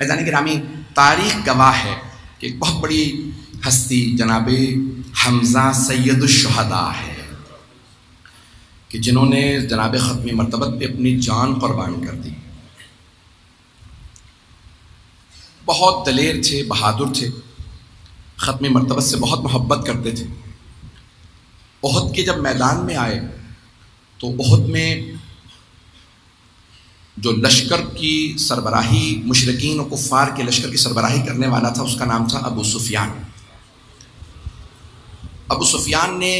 فیضان گرامی، تاریخ گواہ ہے کہ ایک بہت بڑی ہستی جناب حمزہ سید الشہداء ہے کہ جنہوں نے جناب ختم مرتبت پہ اپنی جان قربان کر دی. بہت دلیر تھے، بہادر تھے، ختم مرتبت سے بہت محبت کرتے تھے. احد کے جب میدان میں آئے تو احد میں جو لشکر کی سربراہی، مشرکین و کفار کے لشکر کی سربراہی کرنے والا تھا، اس کا نام تھا ابو سفیان. ابو سفیان نے،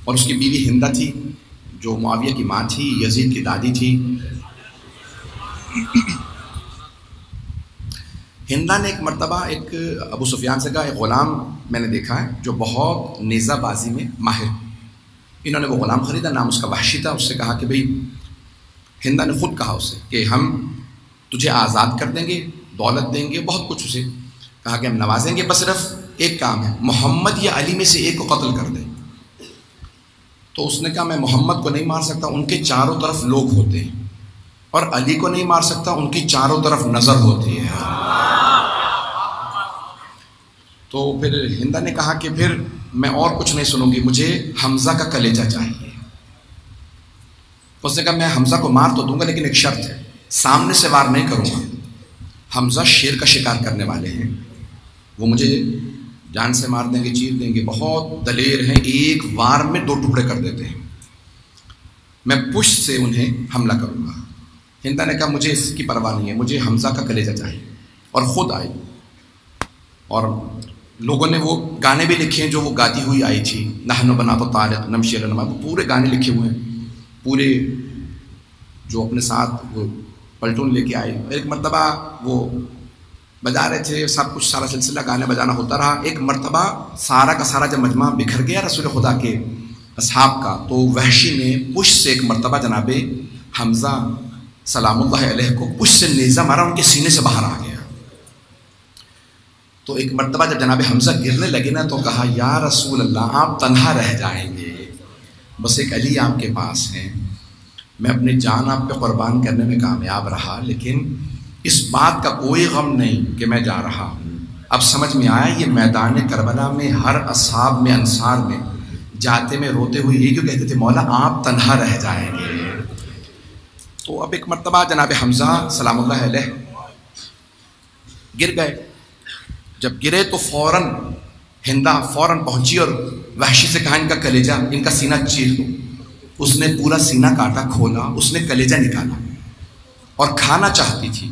اور اس کی بیوی ہندہ تھی جو معاویہ کی ماں تھی، یزید کی دادی تھی. ہندہ نے ایک مرتبہ ایک ابو سفیان سے کہا، ایک غلام میں نے دیکھا ہے جو بہت نیزہ بازی میں ماہر. انہوں نے وہ غلام خریدا، نام اس کا وحشی تھا. اس سے کہا کہ بھئی، ہندہ نے خود کہا اسے کہ ہم تجھے آزاد کر دیں گے، دولت دیں گے، بہت کچھ. اسے کہا کہ ہم نوازیں گے، بس صرف ایک کام ہے، محمد یا علی میں سے ایک کو قتل کر دیں. تو اس نے کہا میں محمد کو نہیں مار سکتا، ان کے چاروں طرف لوگ ہوتے ہیں، اور علی کو نہیں مار سکتا، ان کی چاروں طرف نظر ہوتی ہے. تو پھر ہندہ نے کہا کہ پھر میں اور کچھ نہیں سنوں گی، مجھے حمزہ کا کلیجہ چاہیے. اس نے کہا میں حمزہ کو مار تو دوں گا، لیکن ایک شرط ہے، سامنے سے وار نہیں کروں گا. حمزہ شیر کا شکار کرنے والے ہیں، وہ مجھے جان سے مار دیں گے، چیر دیں گے، بہت دلیر ہیں، ایک وار میں 2 ٹکڑے کر دیتے ہیں. میں پشت سے انہیں حملہ کروں گا. ہندہ نے کہا مجھے اس کی پرواہ نہیں ہے، مجھے حمزہ کا کلیجہ چاہیے. اور خود آئی، اور لوگوں نے وہ گانے بھی لکھے ہیں جو وہ گاتی ہوئی آئی تھی، نحن بنات طارق نمشی النما، وہ پورے گانے لکھے ہوئے ہیں، پورے جو اپنے ساتھ وہ پلٹون لے کے آئی. ایک مرتبہ وہ بجا رہے تھے، سب کچھ سارا سلسلہ گانے بجانا ہوتا رہا. ایک مرتبہ سارا کا سارا جب مجمع بکھر گیا رسول خدا کے اصحاب کا، تو وحشی نے پشت سے ایک مرتبہ جناب حمزہ سلام اللہ علیہ کو پشت سے نیزہ مارا، ان کے سینے سے باہر آ گیا. تو ایک مرتبہ جب جناب حمزہ گرنے لگے نا، تو کہا یا رسول اللہ آپ تنہا رہ جائیں گے، بس ایک علی آپ کے پاس ہیں. میں اپنی جان آپ پہ قربان کرنے میں کامیاب رہا، لیکن اس بات کا کوئی غم نہیں کہ میں جا رہا ہوں. اب سمجھ میں آیا یہ میدان کربلا میں ہر اصحاب میں، انصار میں جاتے میں روتے ہوئے یہ کیوں کہتے تھے، مولا آپ تنہا رہ جائیں گے. تو اب ایک مرتبہ جناب حمزہ سلام اللہ علیہ گر گئے. جب گرے تو فوراً ہندہ فوراً پہنچی اور وحشی سے کہا ان کا کلیجہ، ان کا سینہ چیر دو. اس نے پورا سینہ کاٹا، کھولا، اس نے کلیجہ نکالا اور کھانا چاہتی تھی،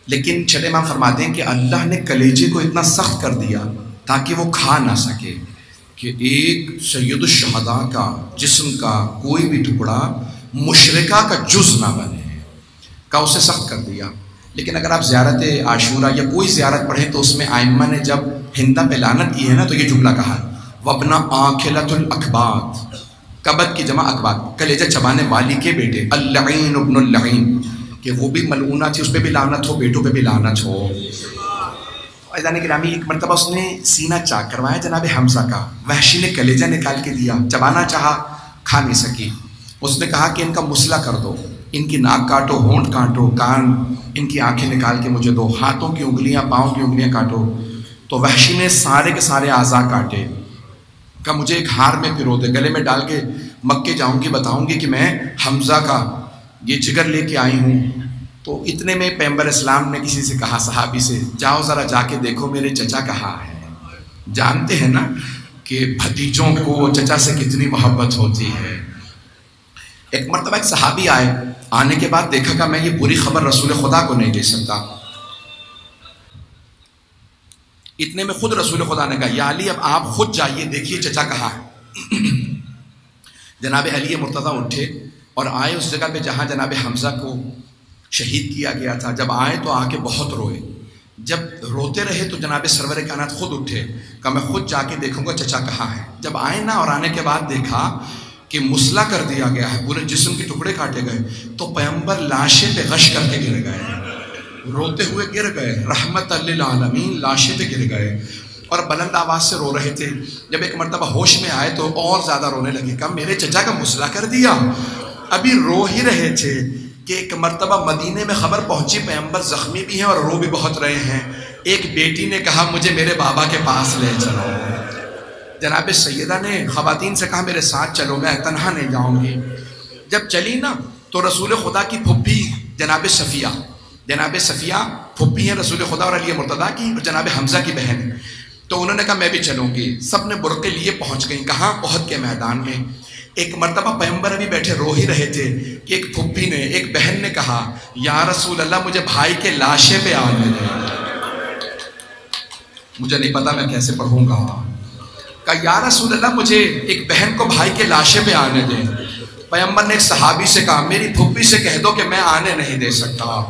لیکن چھٹے امام فرماتے ہیں کہ اللہ نے کلیجے کو اتنا سخت کر دیا تاکہ وہ کھا نہ سکے، کہ ایک سید الشہداء کا جسم کا کوئی بھی ٹکڑا مشرکہ کا جز نہ بنے کا اسے سخت کر دیا. لیکن اگر آپ زیارت عاشورہ یا کوئی زیارت پڑھیں تو اس میں ائمہ نے جب ہندہ پہ لعنت کی ہے نا، تو یہ جملہ کہا وَابْنَ آکِلَةُ الْأَكْبَادِ، کبد کی جمع اکباد، کلیجہ چبانے والی کے بیٹے، اللعین ابن اللعین، کہ وہ بھی ملعونہ تھی، اس پہ بھی لعنت ہو، بیٹوں پہ بھی لعنت ہو. فیضان گرامی، ایک مرتبہ اس نے سینہ چاک کروایا جناب حمزہ کا. وحشی نے کلیجہ نکال کے دیا، چبانا چاہا، کھا نہیں سکی. اس نے کہا کہ ان کا مسئلہ کر دو، ان کی ناک کاٹو، ہونٹ کاٹو، کان، ان کی آنکھیں نکال کے مجھے دو، ہاتھوں کی انگلیاں، پاؤں کی انگلیاں کاٹو. تو وحشی نے سارے کے سارے اعضاء کاٹے. کہ مجھے ایک ہار میں پرو دے، گلے میں ڈال کے مکے جاؤں گی، بتاؤں گی کہ میں حمزہ کا یہ جگر لے کے آئی ہوں. تو اتنے میں پیغمبر اسلام نے کسی سے کہا، صحابی سے، جاؤ ذرا جا کے دیکھو میرے چچا کہاں ہے. جانتے ہیں نا کہ بھتیجوں کو چچا سے کتنی محبت ہوتی ہے. ایک مرتبہ ایک صحابی آئے، آنے کے بعد دیکھا کہ میں یہ بری خبر رسول خدا کو نہیں دے سکتا. اتنے میں خود رسول خدا نے کہا یا علی اب آپ خود جائیے، دیکھیے چچا کہاں ہے. جناب علی مرتضیٰ اٹھے اور آئے اس جگہ پہ جہاں جناب حمزہ کو شہید کیا گیا تھا. جب آئے تو آ کے بہت روئے. جب روتے رہے تو جناب سرور کائنات خود اٹھے کہ میں خود جا کے دیکھوں گا چچا کہاں ہے. جب آئے نا اور آنے کے بعد دیکھا کہ مسلح کر دیا گیا ہے، پورے جسم کے ٹکڑے کاٹے گئے، تو پیغمبر لاشیں پہ غش کر کے گر گئے، روتے ہوئے گر گئے، رحمت للعالمین لاشیں پہ گر گئے اور بلند آواز سے رو رہے تھے. جب ایک مرتبہ ہوش میں آئے تو اور زیادہ رونے لگے. کہا میرے چچا کا مسلح کر دیا. ابھی رو ہی رہے تھے کہ ایک مرتبہ مدینے میں خبر پہنچی پیغمبر زخمی بھی ہیں اور رو بھی بہت رہے ہیں. ایک بیٹی نے کہا مجھے میرے بابا کے پاس لے چلو. جناب سیدہ نے خواتین سے کہا میرے ساتھ چلو، میں تنہا نہیں جاؤں گی. جب چلی نا تو رسول خدا کی پھپھی جناب صفیہ پھپھی ہیں رسول خدا اور علی مرتضیٰ کی، اور جناب حمزہ کی بہن. تو انہوں نے کہا میں بھی چلوں گی. سب نے برقعے لیے پہنچ گئیں. کہاں؟ احد کے میدان میں. ایک مرتبہ پیغمبر ابھی بیٹھے رو ہی رہے تھے کہ ایک پھپھی نے، ایک بہن نے کہا یا رسول اللہ مجھے بھائی کے لاشے پہ آنے دیں. مجھے نہیں پتا میں کیسے پڑھوں گا. کہا یا رسول اللہ مجھے ایک بہن کو بھائی کے لاشے پہ آنے دیں. پیغمبر نے ایک صحابی سے کہا میری پھپھی سے کہہ دو کہ میں آنے نہیں دے سکتا.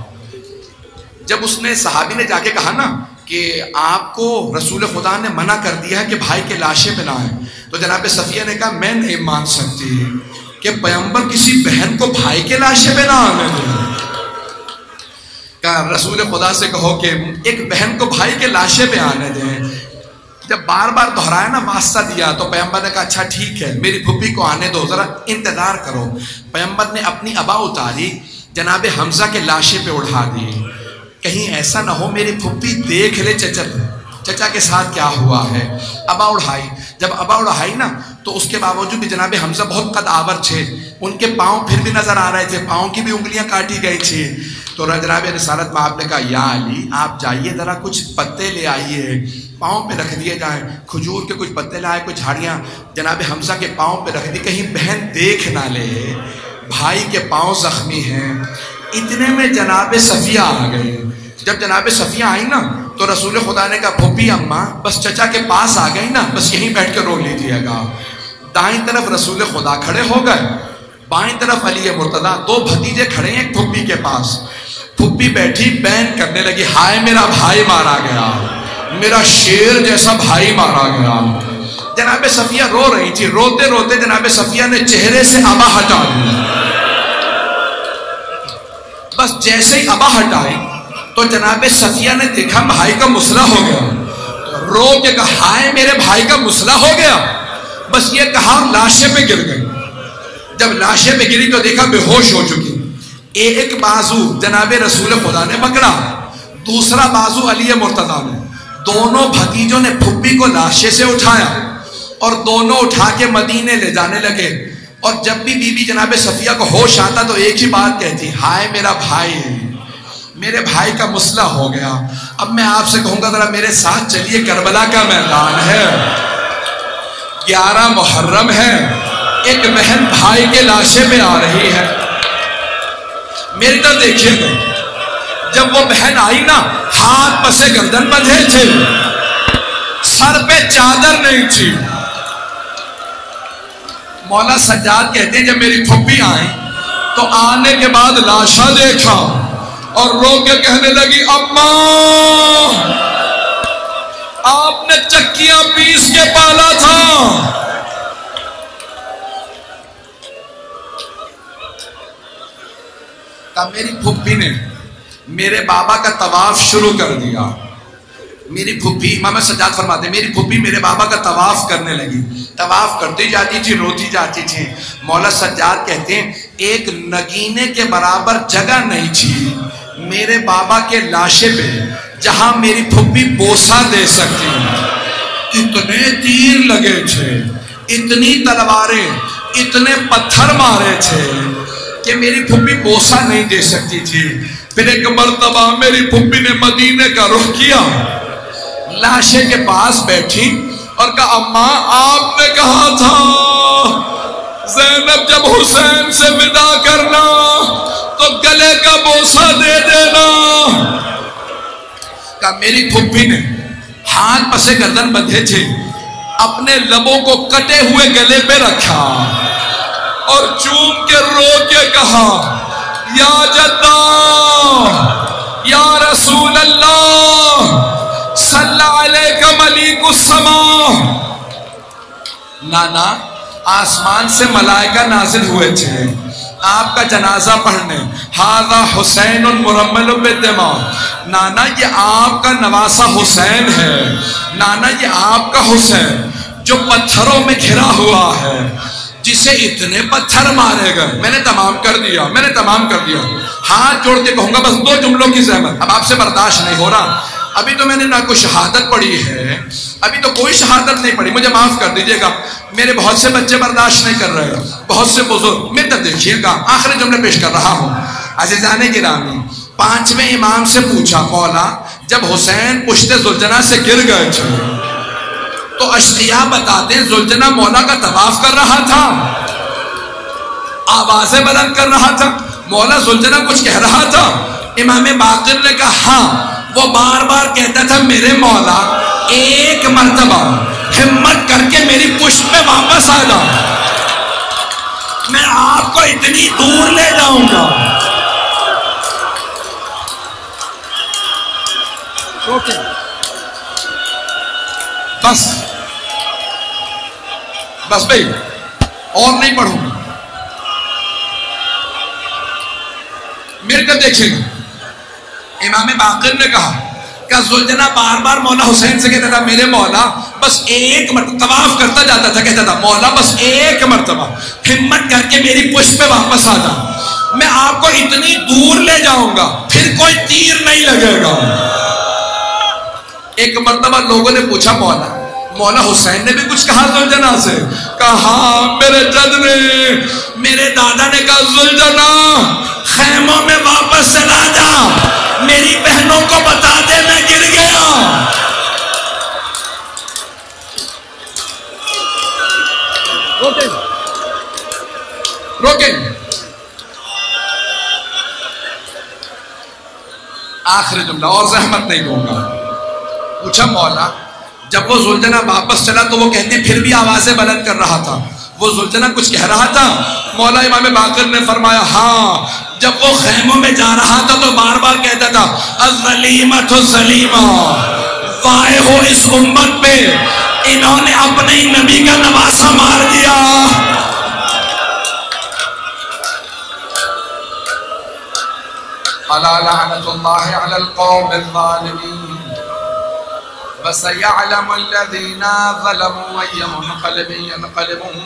جب اس نے صحابی نے جا کے کہا نا کہ آپ کو رسول خدا نے منع کر دیا ہے کہ بھائی کے لاشے پہ نہ آئیں، تو جناب صفیہ نے کہا میں نہیں مان سکتی کہ پیغمبر کسی بہن کو بھائی کے لاشے پہ نہ آنے دیں. کہا رسول خدا سے کہو کہ ایک بہن کو بھائی کے لاشے پہ آنے دیں. جب بار بار دہرایا نا، واسطہ دیا، تو پیغمبر نے کہا اچھا ٹھیک ہے میری پھپھی کو آنے دو، ذرا انتظار کرو. پیغمبر نے اپنی ابا اتاری، جناب حمزہ کے لاشے پہ اڑا دی. کہیں ایسا نہ ہو میری پھپھی دیکھ لے چچا کے ساتھ کیا ہوا ہے. ابا اڑھائی. جب ابا اڑھائی نا تو اس کے باوجود بھی جناب حمزہ بہت قد آور تھے، ان کے پاؤں پھر بھی نظر آ رہے تھے، پاؤں کی بھی انگلیاں کاٹی گئی تھی. تو جناب رسالت میں آپ نے کہا یا علی آپ جائیے ذرا کچھ پتے لے آئیے، پاؤں پہ رکھ دیے جائیں. کھجور کے کچھ پتے لائے، کچھ جھاڑیاں جناب حمزہ کے پاؤں پہ رکھ دی، کہیں بہن دیکھ نہ لے بھائی کے پاؤں زخمی ہیں. اتنے میں جناب صفیہ آ گئے. جب جناب صفیہ آئی نا تو رسول خدا نے کہا پھوپھی اماں بس چچا کے پاس آ گئی نا، بس یہیں بیٹھ کے رو لیجیے گا. دائیں طرف رسول خدا کھڑے ہو گئے، بائیں طرف علی مرتضیٰ، دو بھتیجے کھڑے ہیں پھوپھی کے پاس. پھوپھی بیٹھی بین کرنے لگی ہائے میرا بھائی مارا گیا، میرا شیر جیسا بھائی مارا گیا. جناب صفیہ رو رہی تھی. روتے روتے جناب صفیہ نے چہرے سے ابا ہٹا دی. بس جیسے ہی ابا ہٹائی تو جناب صفیہ نے دیکھا بھائی کا مسئلہ ہو گیا. رو کے کہا ہائے میرے بھائی کا مسئلہ ہو گیا. بس یہ کہا لاشے پہ گر گئی. جب لاشے پہ گری تو دیکھا بے ہوش ہو چکی. ایک بازو جناب رسول خدا نے پکڑا، دوسرا بازو علی مرتضیٰ نے. دونوں بھتیجوں نے پھپھی کو لاشے سے اٹھایا اور دونوں اٹھا کے مدینے لے جانے لگے. اور جب بھی بی بی جناب صفیہ کو ہوش آتا تو ایک ہی بات کہتی ہائے میرا بھائی، میرے بھائی کا مسئلہ ہو گیا. اب میں آپ سے کہوں گا ذرا میرے ساتھ چلیے، کربلا کا میدان ہے، 11 محرم ہے، ایک بہن بھائی کے لاشے پہ آ رہی ہے. میری طرف دیکھیے گا. جب وہ بہن آئی نا ہاتھ پسے گردن بندھے تھے، سر پہ چادر نہیں تھی. مولا سجاد کہتے ہیں جب میری پھوپھی آئیں تو آنے کے بعد لاشا دیکھا اور رو کے کہنے لگی اماں آپ نے چکیاں پیس کے پالا تھا. میری پھوپھی نے میرے بابا کا طواف شروع کر دیا. میری پھوپھی امام سجاد فرماتے ہیں میری پھوپھی میرے بابا کا طواف کرنے لگی. طواف کرتی جاتی تھی، روتی جاتی تھی. مولا سجاد کہتے ہیں ایک نگینے کے برابر جگہ نہیں تھی میرے بابا کے لاشے پہ جہاں میری پھوپھی بوسہ دے سکتی. اتنے تیر لگے تھے، اتنی تلواریں، اتنے پتھر مارے تھے کہ میری پھوپھی بوسہ نہیں دے سکتی تھی. پھر ایک مرتبہ میری پھوپھی نے مدینے کا رخ کیا، لاشے کے پاس بیٹھی اور کہا اماں آپ نے کہا تھا زینب جب حسین سے ودا کرنا تو گلے کا بوسہ دے دینا. کہا میری پھوپھی نے ہاتھ پسے گردن بندھے تھے، اپنے لبوں کو کٹے ہوئے گلے پہ رکھا اور چوم کے رو کے کہا یا جدہ یا رسول اللہ صلی علیک ملیک السماء. نانا آسمان سے ملائکہ نازل ہوئے تھے آپ کا جنازہ پڑھنے. ھذا حسین مرمل بالدماء. نانا یہ آپ کا نواسہ حسین ہے، نانا یہ آپ کا حسین جو پتھروں میں گھرا ہوا ہے، جسے اتنے پتھر مارے گئے. میں نے تمام کر دیا. ہاتھ جوڑ کے کہوں گا بس 2 جملوں کی زحمت، اب آپ سے برداشت نہیں ہو رہا، ابھی تو میں نے نہ کوئی شہادت پڑھی ہے، ابھی تو کوئی شہادت نہیں پڑھی، مجھے معاف کر دیجئے گا، میرے بہت سے بچے برداشت نہیں کر رہے، بہت سے بزرگ، میں تب دیکھیے گا آخری جملے پیش کر رہا ہوں۔ عزیزان گرامی، 5ویں امام سے پوچھا، مولا جب حسین پشت زلجنہ سے گر گئے تھے تو اشقیاء بتاتے ہیں زلجنہ مولا کا طواف کر رہا تھا، آوازیں بلند کر رہا تھا، مولا زلجنہ کچھ کہہ رہا تھا؟ امام باقر نے کہا ہاں، وہ بار بار کہتا تھا میرے مولا ایک مرتبہ ہمت کر کے میری پشت میں واپس آ جاؤ، میں آپ کو اتنی دور لے جاؤں گا۔ بس بھائی اور نہیں پڑھوں گا، میرے کو دیکھیں گا۔ امام باقر نے کہا کہ زلجنہ بار بار مولا حسین سے کہتا تھا میرے مولا بس ایک مرتبہ، طواف کرتا جاتا تھا، کہتا تھا مولا بس ایک مرتبہ ہمت کر کے میری پشت پہ واپس آ جا، میں آپ کو اتنی دور لے جاؤں گا پھر کوئی تیر نہیں لگے گا۔ ایک مرتبہ لوگوں نے پوچھا مولا حسین نے بھی کچھ کہا زلجنہ سے؟ کہا ہاں میرے جد نے، میرے دادا نے کہا زلجنہ خیموں میں واپس چلا جا، میری بہنوں کو بتا دے میں گر گیا۔ روکیں آخری جملہ اور زحمت نہیں دوں گا۔ پوچھا مولا جب وہ زلجنہ واپس چلا تو وہ کہتے پھر بھی آوازیں بلند کر رہا تھا، وہ زلجنہ کچھ کہہ رہا تھا؟ مولا امام باقر نے فرمایا ہاں، جب وہ خیموں میں جا رہا تھا تو بار بار کہتا تھا الظلیمۃ الظلیمہ، وائے ہو اس امت پہ، انہوں نے اپنے ہی نبی کا نواسہ مار دیا۔ الا لعنۃ اللہ علی القوم الظالمین وسيعلم الذين ظلموا أي منقلب ينقلبون